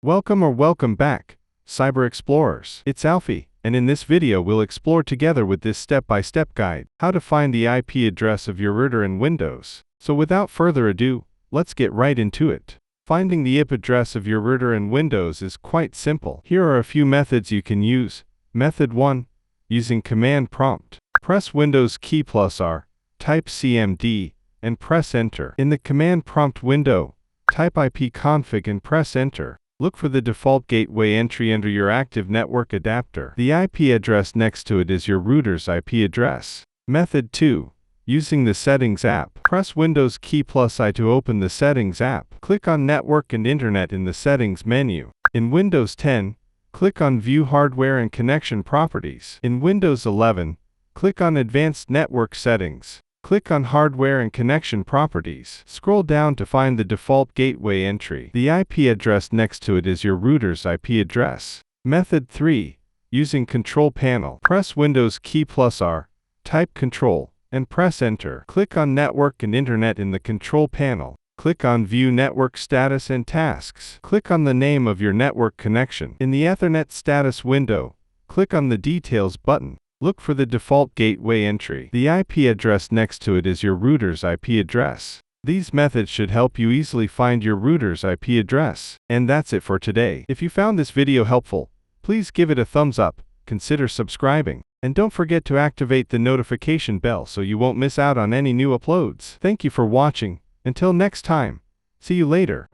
Welcome back, Cyber Explorers. It's Alfie, and in this video we'll explore together with this step-by-step guide how to find the IP address of your router in Windows. So without further ado, let's get right into it. Finding the IP address of your router in Windows is quite simple. Here are a few methods you can use. Method 1. Using command prompt. Press Windows key +R, type CMD, and press Enter. In the command prompt window, type ipconfig and press Enter. Look for the default gateway entry under your active network adapter. The IP address next to it is your router's IP address. Method 2. Using the Settings app. Press Windows key +I to open the Settings app. Click on Network and Internet in the Settings menu. In Windows 10, click on View Hardware and Connection Properties. In Windows 11, click on Advanced Network Settings. Click on Hardware and Connection Properties. Scroll down to find the default gateway entry. The IP address next to it is your router's IP address. Method 3. Using Control Panel. Press Windows key +R, type Control, and press Enter. Click on Network and Internet in the Control Panel. Click on View Network Status and Tasks. Click on the name of your network connection. In the Ethernet status window, click on the Details button. Look for the default gateway entry. The IP address next to it is your router's IP address. These methods should help you easily find your router's IP address. And that's it for today. If you found this video helpful, please give it a thumbs up, consider subscribing, and don't forget to activate the notification bell so you won't miss out on any new uploads. Thank you for watching. Until next time, see you later.